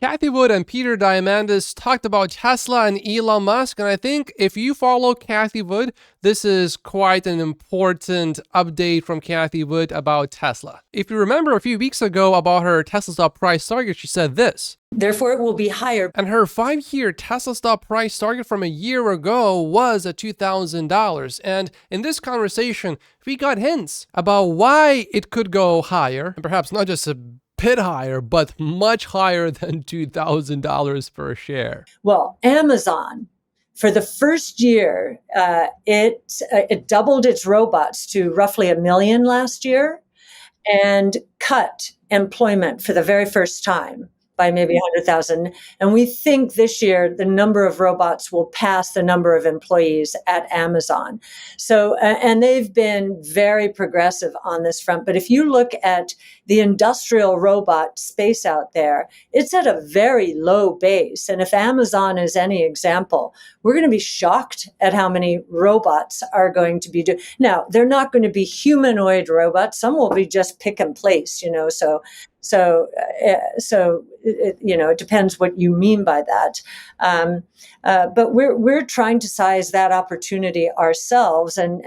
Cathie Wood and Peter Diamandis talked about Tesla and Elon Musk, and I think if you follow Cathie Wood, this is quite an important update from Cathie Wood about Tesla. If you remember a few weeks ago about her Tesla stock price target, she said this. Therefore, it will be higher. And her 5-year Tesla stock price target from a year ago was at $2,000. And in this conversation, we got hints about why it could go higher, and perhaps not just a bit higher, but much higher than $2,000 per share. Well, Amazon, for the first year, it doubled its robots to roughly 1 million last year and cut employment for the very first time by maybe 100,000. And we think this year the number of robots will pass the number of employees at Amazon. So, and they've been very progressive on this front. But if you look at the industrial robot space out there, it's at a very low base. And if Amazon is any example, we're going to be shocked at how many robots are going to be doing. Now, they're not going to be humanoid robots. Some will be just pick and place, So it depends what you mean by that. But we're trying to size that opportunity ourselves. And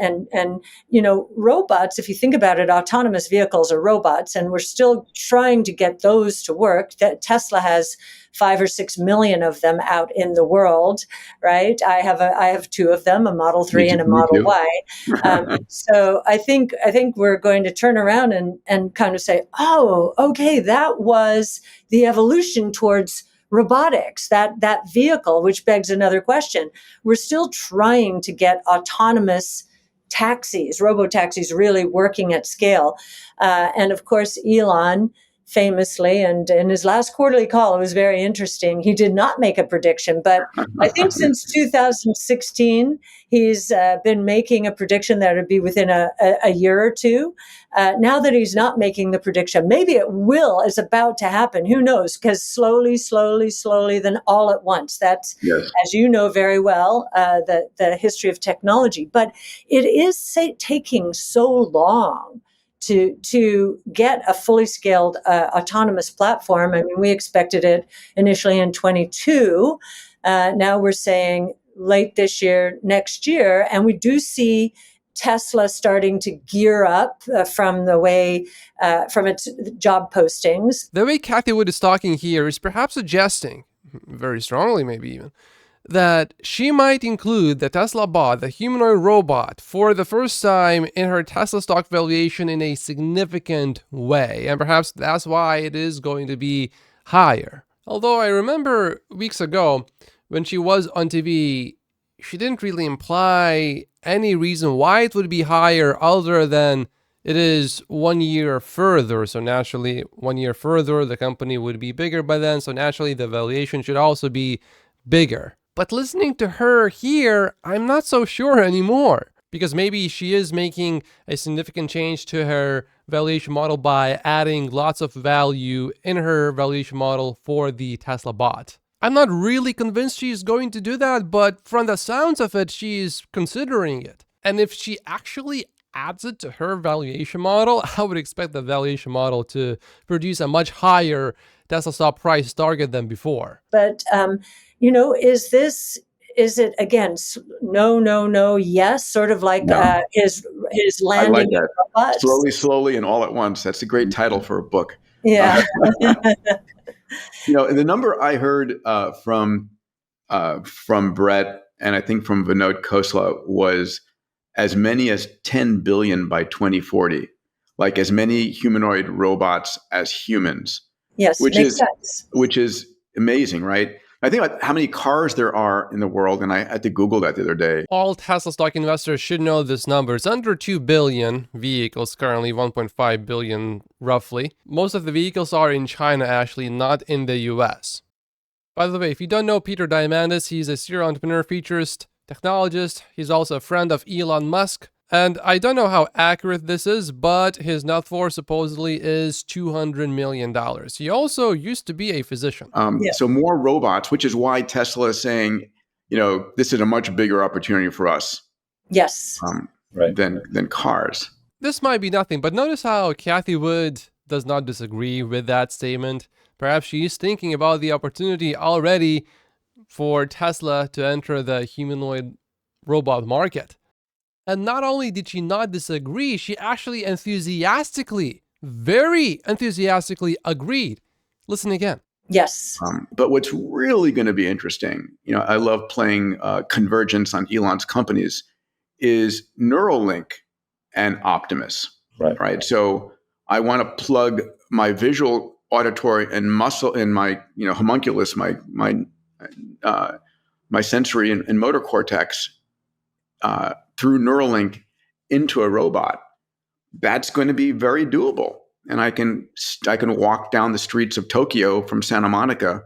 robots, if you think about it, autonomous vehicles are robots, and we're still trying to get those to work. Tesla has 5 or 6 million of them out in the world, right? I have 2 of them, a Model 3 and a Model Y. So I think we're going to turn around and kind of say, oh, okay, that was the evolution towards robotics, that vehicle, which begs another question. We're still trying to get autonomous taxis, robo-taxis really working at scale. And of course, Elon famously, and in his last quarterly call, it was very interesting. He did not make a prediction, but I think since 2016, he's been making a prediction that it would be within a year or two. Now that he's not making the prediction, maybe it is about to happen. Who knows? Because slowly, then all at once. That's, yes, as you know very well, the history of technology. But it is taking so long to get a fully scaled autonomous platform. I mean, we expected it initially in 22. Now we're saying late this year, next year. And we do see Tesla starting to gear up from its job postings. The way Cathie Wood is talking here is perhaps suggesting, very strongly maybe even, that she might include the Tesla bot, the humanoid robot, for the first time in her Tesla stock valuation in a significant way. And perhaps that's why it is going to be higher. Although I remember weeks ago when she was on TV, she didn't really imply any reason why it would be higher other than it is 1 year further. So naturally, 1 year further, the company would be bigger by then. So naturally, the valuation should also be bigger. But listening to her here, I'm not so sure anymore, because maybe she is making a significant change to her valuation model by adding lots of value in her valuation model for the Tesla bot. I'm not really convinced she's going to do that, but from the sounds of it, she's considering it. And if she actually adds it to her valuation model, I would expect the valuation model to produce a much higher Tesla stock price target than before. But is it again, no, yes, sort of like no. his landing? I like that. Slowly, and all at once. That's a great title for a book. Yeah. The number I heard from Brett and I think from Vinod Khosla was as many as 10 billion by 2040, like as many humanoid robots as humans. Yes, makes sense. Which is amazing, right? I think about how many cars there are in the world, and I had to Google that the other day. All Tesla stock investors should know this number. It's under 2 billion vehicles, currently 1.5 billion roughly. Most of the vehicles are in China, actually, not in the US. By the way, if you don't know Peter Diamandis, he's a serial entrepreneur, futurist, technologist. He's also a friend of Elon Musk. And I don't know how accurate this is, but his net worth supposedly is $200 million. He also used to be a physician. So more robots, which is why Tesla is saying, this is a much bigger opportunity for us. Yes. Than cars. This might be nothing, but notice how Cathie Wood does not disagree with that statement. Perhaps she is thinking about the opportunity already for Tesla to enter the humanoid robot market. And not only did she not disagree, she actually enthusiastically, very enthusiastically agreed. Listen again. Yes. But what's really going to be interesting, I love playing convergence on Elon's companies, is Neuralink and Optimus. Right. So I want to plug my visual, auditory, and muscle in my homunculus, my sensory and motor cortex through Neuralink into a robot. That's going to be very doable. And I can walk down the streets of Tokyo from Santa Monica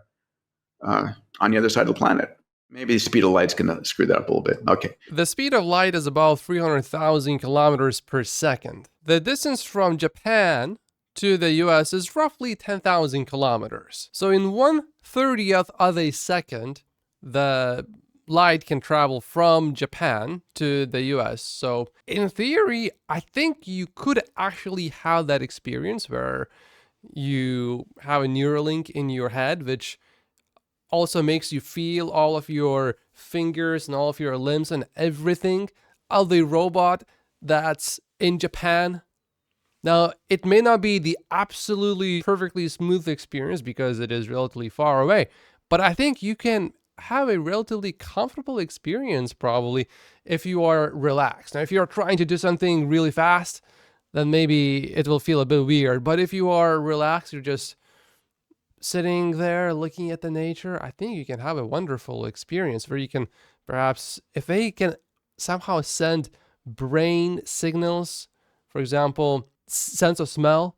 on the other side of the planet. Maybe the speed of light's going to screw that up a little bit. Okay. The speed of light is about 300,000 kilometers per second. The distance from Japan to the US is roughly 10,000 kilometers. So in 1/30th of a second, the light can travel from Japan to the US. So in theory, I think you could actually have that experience where you have a Neuralink in your head, which also makes you feel all of your fingers and all of your limbs and everything of the robot that's in Japan. Now, it may not be the absolutely perfectly smooth experience because it is relatively far away, but I think you can have a relatively comfortable experience probably if you are relaxed. Now, if you're trying to do something really fast, then maybe it will feel a bit weird. But if you are relaxed, you're just sitting there looking at the nature, I think you can have a wonderful experience where you can perhaps, if they can somehow send brain signals, for example, sense of smell,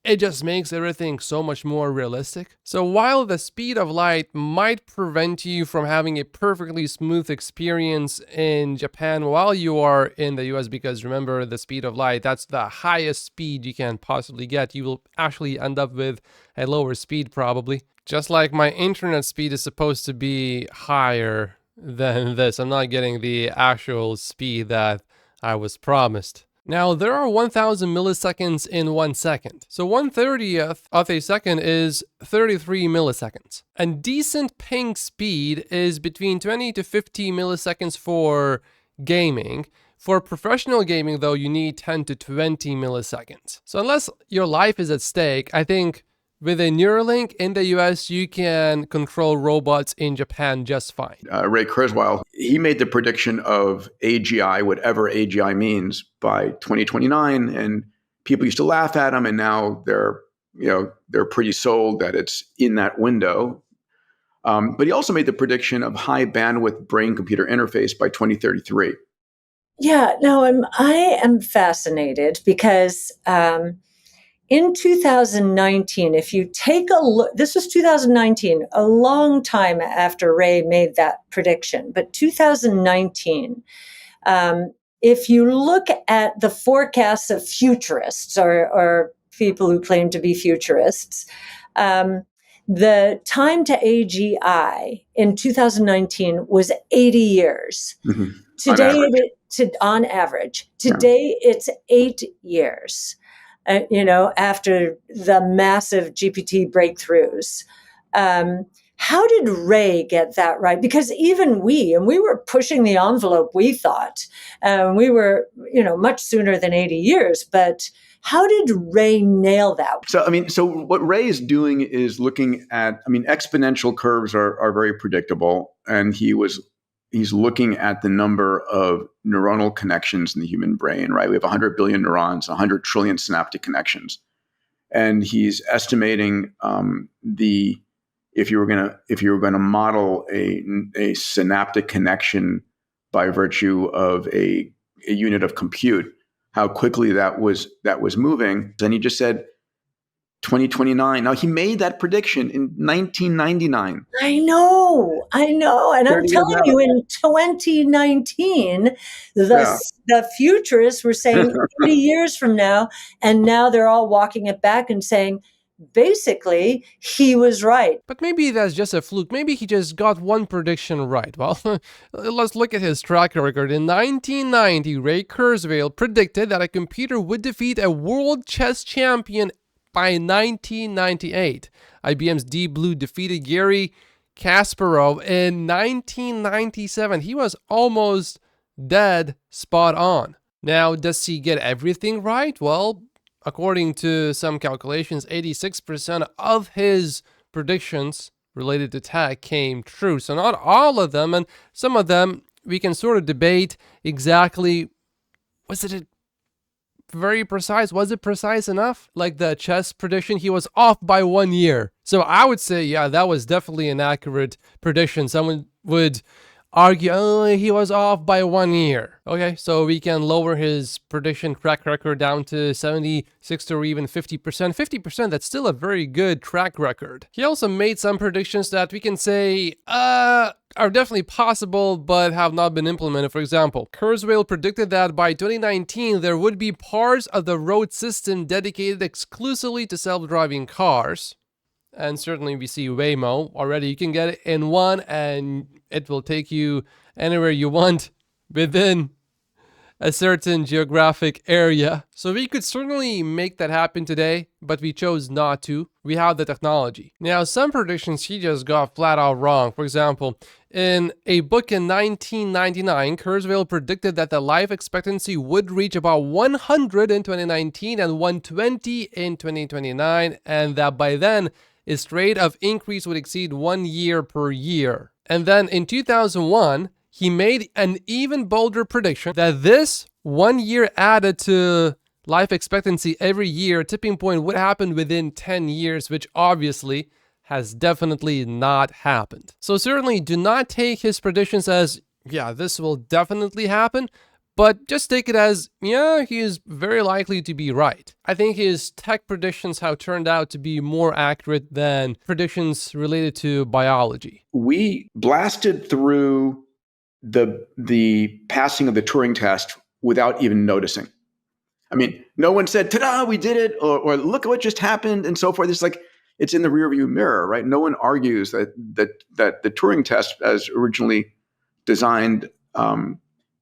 it just makes everything so much more realistic. So while the speed of light might prevent you from having a perfectly smooth experience in Japan while you are in the US, because remember, the speed of light, that's the highest speed you can possibly get. You will actually end up with a lower speed probably. Just like my internet speed is supposed to be higher than this. I'm not getting the actual speed that I was promised. Now, there are 1,000 milliseconds in 1 second. So 1/30th of a second is 33 milliseconds. And decent ping speed is between 20 to 50 milliseconds for gaming. For professional gaming, though, you need 10 to 20 milliseconds. So unless your life is at stake, I think with a Neuralink in the US, you can control robots in Japan just fine. Ray Kurzweil, he made the prediction of AGI, whatever AGI means, by 2029, and people used to laugh at him, and now they're pretty sold that it's in that window. But he also made the prediction of high bandwidth brain-computer interface by 2033. Yeah, no, I am fascinated because in 2019, if you take a look, this was 2019, a long time after Ray made that prediction, but 2019, if you look at the forecasts of futurists or people who claim to be futurists, the time to AGI in 2019 was 80 years. Mm-hmm. Today, on average. Today, it's 8 years. After the massive GPT breakthroughs. How did Ray get that right? Because even we were pushing the envelope, we thought. We were, much sooner than 80 years. But how did Ray nail that? So what Ray is doing is looking at, exponential curves are very predictable. And he's looking at the number of neuronal connections in the human brain, right? We have 100 billion neurons, 100 trillion synaptic connections. And he's estimating if you were going to model a synaptic connection by virtue of a unit of compute, how quickly that was moving. And he just said 2029. Now, he made that prediction in 1999. I know. And I'm telling you, in 2019, the futurists were saying 80 years from now, and now they're all walking it back and saying, basically, he was right. But maybe that's just a fluke. Maybe he just got one prediction right. Well, let's look at his track record. In 1990, Ray Kurzweil predicted that a computer would defeat a world chess champion by 1998. IBM's Deep Blue defeated Gary Kasparov in 1997. He was almost dead spot on. Now, does he get everything right? Well, according to some calculations, 86% of his predictions related to tech came true. So not all of them, and some of them we can sort of debate exactly, was it very precise? Was it precise enough? Like the chess prediction, he was off by 1 year. So I would say, yeah, that was definitely an accurate prediction. Someone would argue, oh, he was off by 1 year. Okay, so we can lower his prediction track record down to 76 or even 50%. 50%, that's still a very good track record. He also made some predictions that we can say are definitely possible but have not been implemented. For example, Kurzweil predicted that by 2019 there would be parts of the road system dedicated exclusively to self-driving cars. And certainly we see Waymo already. You can get it in one and it will take you anywhere you want within a certain geographic area. So we could certainly make that happen today, but we chose not to. We have the technology. Now, some predictions he just got flat out wrong. For example, in a book in 1999, Kurzweil predicted that the life expectancy would reach about 100 in 2019 and 120 in 2029, and that by then, its rate of increase would exceed 1 year per year. And then in 2001, he made an even bolder prediction that this 1 year added to life expectancy every year tipping point would happen within 10 years, which obviously has definitely not happened. So certainly do not take his predictions as, yeah, this will definitely happen, but just take it as, yeah, he is very likely to be right. I think his tech predictions have turned out to be more accurate than predictions related to biology. We blasted through the passing of the Turing test without even noticing. I mean, no one said, ta-da, we did it, or look at what just happened, and so forth. It's like, it's in the rearview mirror, right? No one argues that the Turing test, as originally designed and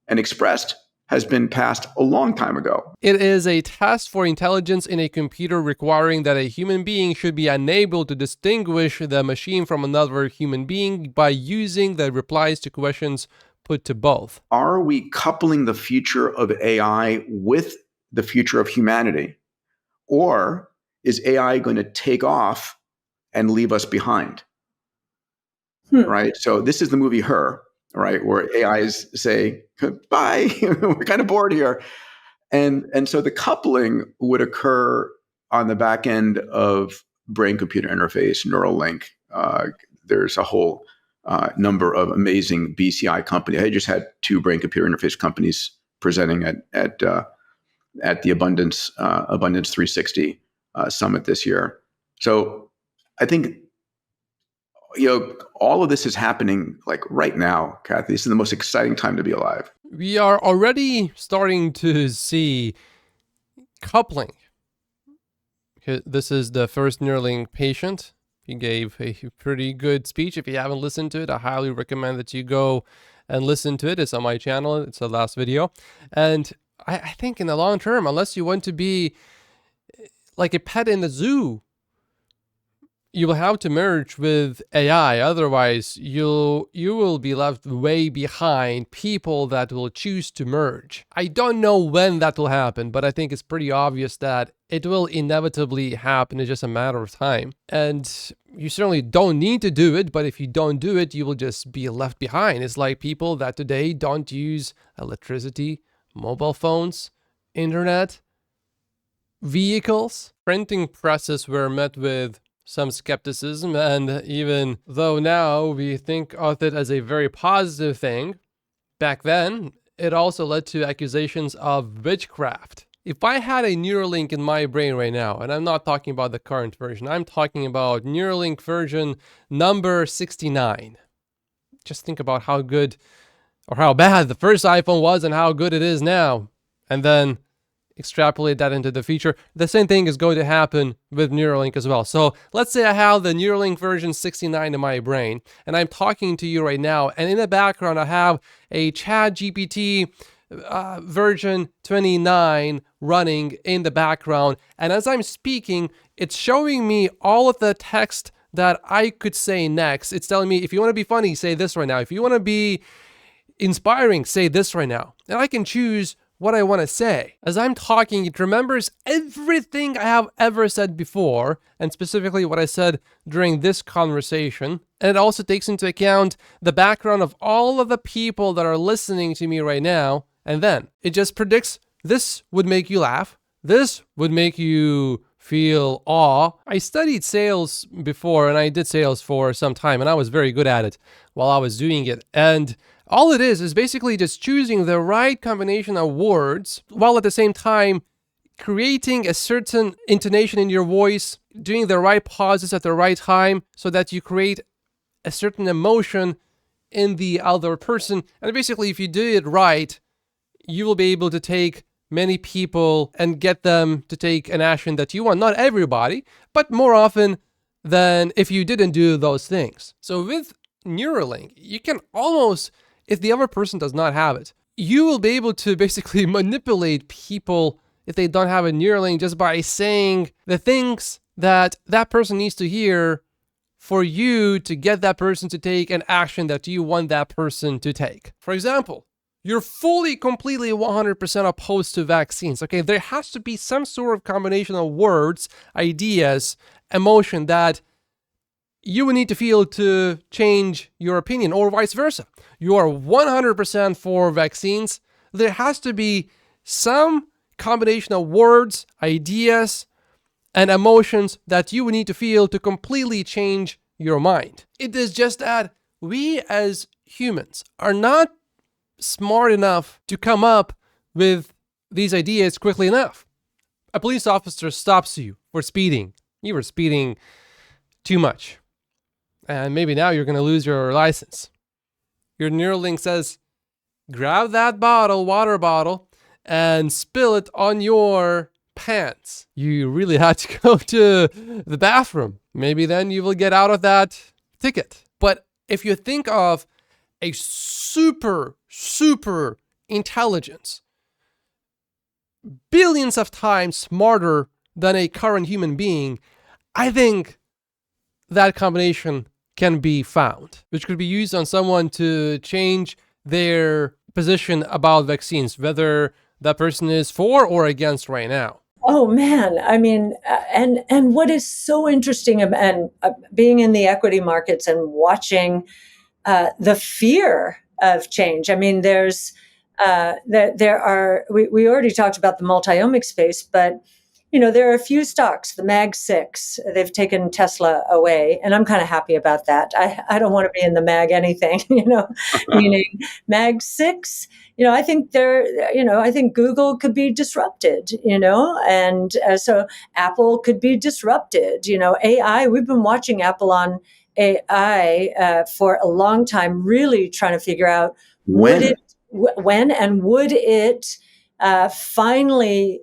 expressed, has been passed a long time ago. It is a test for intelligence in a computer requiring that a human being should be unable to distinguish the machine from another human being by using the replies to questions put to both. Are we coupling the future of AI with the future of humanity? Or is AI going to take off and leave us behind? Right? So this is the movie Her, right? Where AIs say, bye, we're kind of bored here. And so the coupling would occur on the back end of brain-computer interface, Neuralink. There's a whole number of amazing BCI companies. I just had 2 brain-computer interface companies presenting at the Abundance 360 summit this year. So I think, all of this is happening like right now, Cathie. This is the most exciting time to be alive. We are already starting to see coupling. This is the first Neuralink patient. He gave a pretty good speech. If you haven't listened to it, I highly recommend that you go and listen to it. It's on my channel. It's the last video. And I think in the long term, unless you want to be like a pet in the zoo, you will have to merge with AI. Otherwise, you will be left way behind people that will choose to merge. I don't know when that will happen, but I think it's pretty obvious that it will inevitably happen. It's just a matter of time. And you certainly don't need to do it, but if you don't do it, you will just be left behind. It's like people that today don't use electricity, mobile phones, internet, vehicles. Printing presses were met with some skepticism, and even though now we think of it as a very positive thing, back then it also led to accusations of witchcraft. If I had a Neuralink in my brain right now, and I'm not talking about the current version, I'm talking about Neuralink version number 69. Just think about how good or how bad the first iPhone was and how good it is now, and then extrapolate that into the future. The same thing is going to happen with Neuralink as well. So let's say I have the Neuralink version 69 in my brain, and I'm talking to you right now, and in the background I have a ChatGPT version 29 running in the background. And as I'm speaking, it's showing me all of the text that I could say next. It's telling me, if you want to be funny, say this right now. If you want to be inspiring, say this right now. And I can choose what I want to say. As I'm talking, it remembers everything I have ever said before, and specifically what I said during this conversation. And it also takes into account the background of all of the people that are listening to me right now. And then it just predicts, this would make you laugh. This would make you feel awe. I studied sales before, and I did sales for some time, and I was very good at it while I was doing it. And all it is basically just choosing the right combination of words, while at the same time creating a certain intonation in your voice, doing the right pauses at the right time so that you create a certain emotion in the other person. And basically, if you do it right, you will be able to take many people and get them to take an action that you want. Not everybody, but more often than if you didn't do those things. So with Neuralink, you can almost, if the other person does not have it, you will be able to basically manipulate people if they don't have a Neuralink just by saying the things that that person needs to hear for you to get that person to take an action that you want that person to take. For example, you're fully, completely, 100% opposed to vaccines. Okay, there has to be some sort of combination of words, ideas, emotion that you would need to feel to change your opinion, or vice versa. You are 100% for vaccines. There has to be some combination of words, ideas, and emotions that you would need to feel to completely change your mind. It is just that we as humans are not smart enough to come up with these ideas quickly enough. A police officer stops you for speeding. You were speeding too much. And maybe now you're going to lose your license. Your Neuralink says, grab that water bottle, and spill it on your pants. You really had to go to the bathroom. Maybe then you will get out of that ticket. But if you think of a super intelligence, billions of times smarter than a current human being, I think that combination can be found, which could be used on someone to change their position about vaccines, whether that person is for or against right now. Oh man, I mean, and what is so interesting, and being in the equity markets and watching the fear of change. I mean, there are, we already talked about the multi-omic space, but there are a few stocks, the Mag 6, they've taken Tesla away, and I'm kind of happy about that. I don't want to be in the Mag anything, meaning Mag 6, I think I think Google could be disrupted, and so Apple could be disrupted, AI, we've been watching Apple on AI for a long time, really trying to figure out when would it finally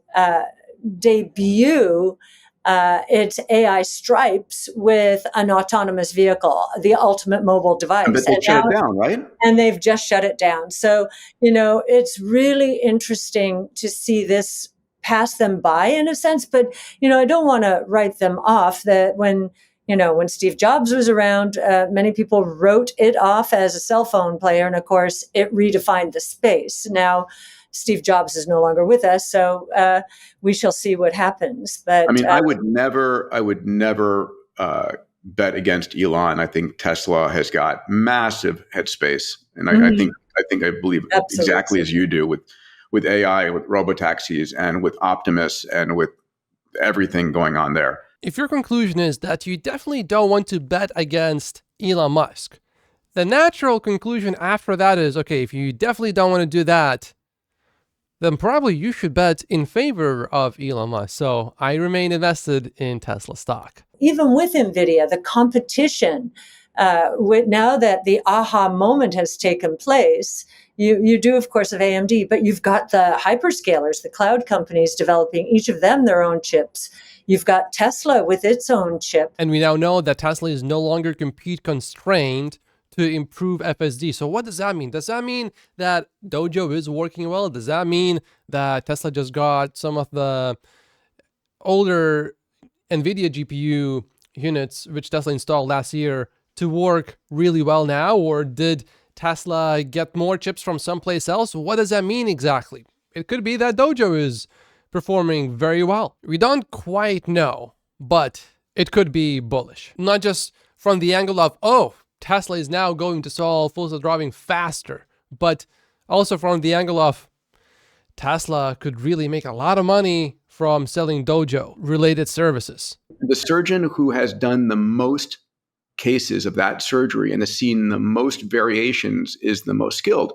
debut its AI stripes with an autonomous vehicle, the ultimate mobile device. But they shut it down, right? And they've just shut it down. So, it's really interesting to see this pass them by in a sense, but, I don't want to write them off. That when Steve Jobs was around, many people wrote it off as a cell phone player. And of course, it redefined the space. Now, Steve Jobs is no longer with us, so we shall see what happens. But I mean, I would never bet against Elon. I think Tesla has got massive headspace, and I believe Absolutely. Exactly as you do with AI, with robotaxis, and with Optimus, and with everything going on there. If your conclusion is that you definitely don't want to bet against Elon Musk, the natural conclusion after that is, okay, if you definitely don't want to do that, then probably you should bet in favor of Elon Musk. So I remain invested in Tesla stock. Even with NVIDIA, the competition, now that the aha moment has taken place, you do, of course, have AMD, but you've got the hyperscalers, the cloud companies developing each of them their own chips. You've got Tesla with its own chip. And we now know that Tesla is no longer compute constrained to improve FSD. So what does that mean? Does that mean that Dojo is working well? Does that mean that Tesla just got some of the older NVIDIA GPU units, which Tesla installed last year, to work really well now? Or did Tesla get more chips from someplace else? What does that mean exactly? It could be that Dojo is performing very well. We don't quite know, but it could be bullish. Not just from the angle of, oh, Tesla is now going to solve full self-driving faster, but also from the angle of Tesla could really make a lot of money from selling Dojo related services. The surgeon who has done the most cases of that surgery and has seen the most variations is the most skilled.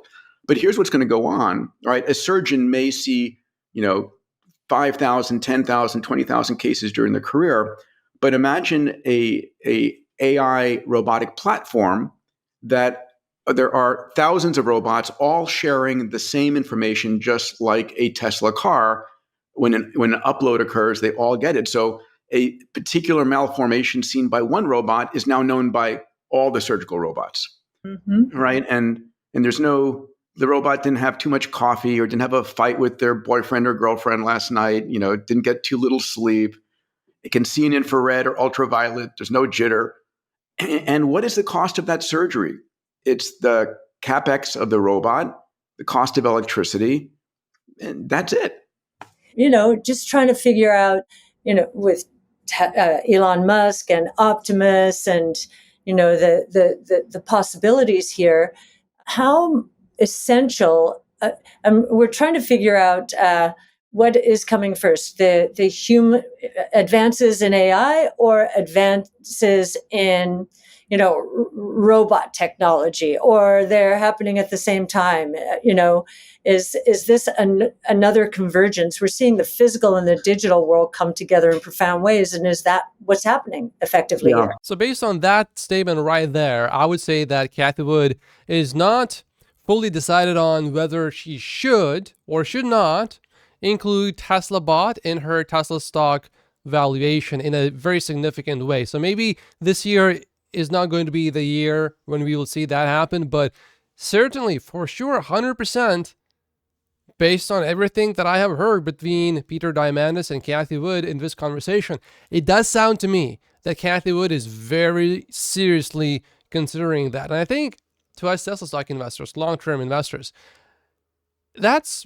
But here's what's going to go on, right? A surgeon may see, 5,000, 10,000, 20,000 cases during their career, but imagine a AI robotic platform that there are thousands of robots all sharing the same information, just like a Tesla car. When an upload occurs, they all get it. So a particular malformation seen by one robot is now known by all the surgical robots, right? And the robot didn't have too much coffee or didn't have a fight with their boyfriend or girlfriend last night, didn't get too little sleep. It can see in infrared or ultraviolet. There's no jitter. And what is the cost of that surgery? It's the capex of the robot, the cost of electricity, and that's it. Just trying to figure out, with Elon Musk and Optimus and, the possibilities here, how essential, we're trying to figure out what is coming first, the human advances in AI or advances in, robot technology, or they're happening at the same time. Is this another convergence? We're seeing the physical and the digital world come together in profound ways, and is that what's happening effectively here? So based on that statement right there, I would say that Cathie Wood is not fully decided on whether she should or should not include Tesla bot in her Tesla stock valuation in a very significant way. So maybe this year is not going to be the year when we will see that happen, but certainly for sure 100% based on everything that I have heard between Peter Diamandis and Cathie Wood in this conversation, it does sound to me that Cathie Wood is very seriously considering that. And I think to us Tesla stock investors, long-term investors, that's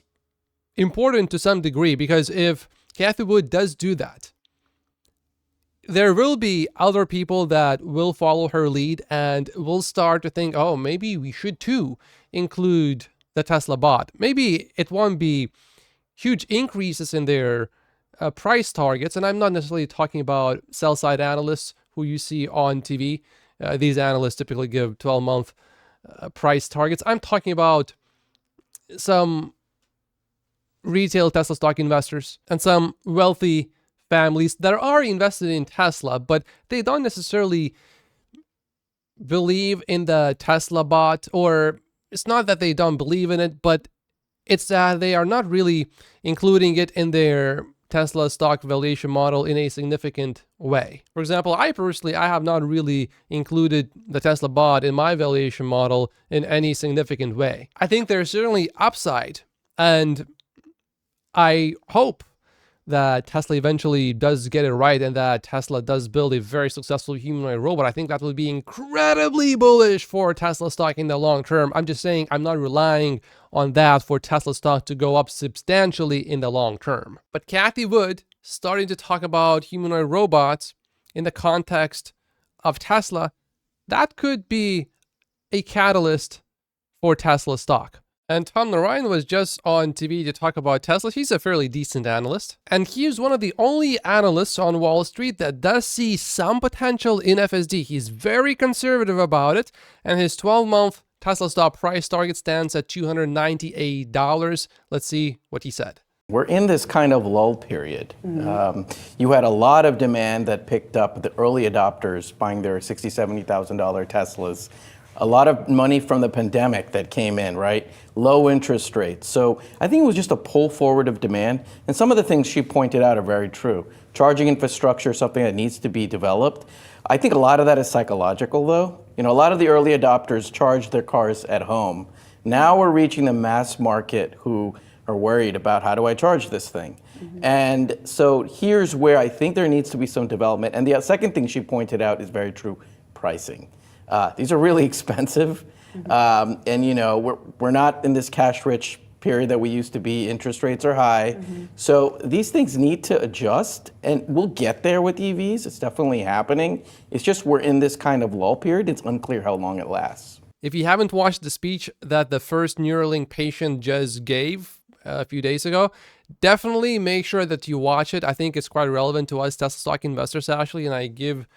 important to some degree, because if Cathie Wood does do that, there will be other people that will follow her lead and will start to think, oh, maybe we should too include the Tesla bot. Maybe it won't be huge increases in their price targets. And I'm not necessarily talking about sell-side analysts who you see on TV. These analysts typically give 12-month price targets. I'm talking about some retail Tesla stock investors and some wealthy families that are invested in Tesla, but they don't necessarily believe in the Tesla bot, or it's not that they don't believe in it, but it's that they are not really including it in their Tesla stock valuation model in a significant way. For example, I have not really included the Tesla bot in my valuation model in any significant way. I think there's certainly upside, and I hope that Tesla eventually does get it right and that Tesla does build a very successful humanoid robot. I think that would be incredibly bullish for Tesla stock in the long term. I'm just saying I'm not relying on that for Tesla stock to go up substantially in the long term. But Cathie Wood starting to talk about humanoid robots in the context of Tesla, that could be a catalyst for Tesla stock. And Tom Narayan was just on TV to talk about Tesla. He's a fairly decent analyst. And he's one of the only analysts on Wall Street that does see some potential in FSD. He's very conservative about it. And his 12-month Tesla stock price target stands at $298. Let's see what he said. We're in this kind of lull period. You had a lot of demand that picked up, the early adopters buying their $60,000, $70,000 Teslas. A lot of money from the pandemic that came in, right? Low interest rates. So I think it was just a pull forward of demand. And some of the things she pointed out are very true. charging infrastructure is something that needs to be developed. I think a lot of that is psychological, though. You know, a lot of the early adopters charge their cars at home. Now we're reaching the mass market who are worried about, how do I charge this thing? And so here's where I think there needs to be some development. And the second thing she pointed out is very true: pricing. These are really expensive, and you know, we're not in this cash-rich period that we used to be. Interest rates are high, so these things need to adjust, and we'll get there with EVs. It's definitely happening. It's just we're in this kind of lull period. It's unclear how long it lasts. If you haven't watched the speech that the first Neuralink patient just gave a few days ago, definitely make sure that you watch it. I think it's quite relevant to us Tesla stock investors, actually, and I give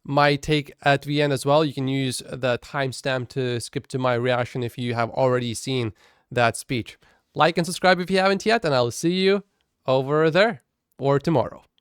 my take at the end as well. You can use the timestamp to skip to my reaction if you have already seen that speech. Like and subscribe if you haven't yet, and I'll see you over there or tomorrow.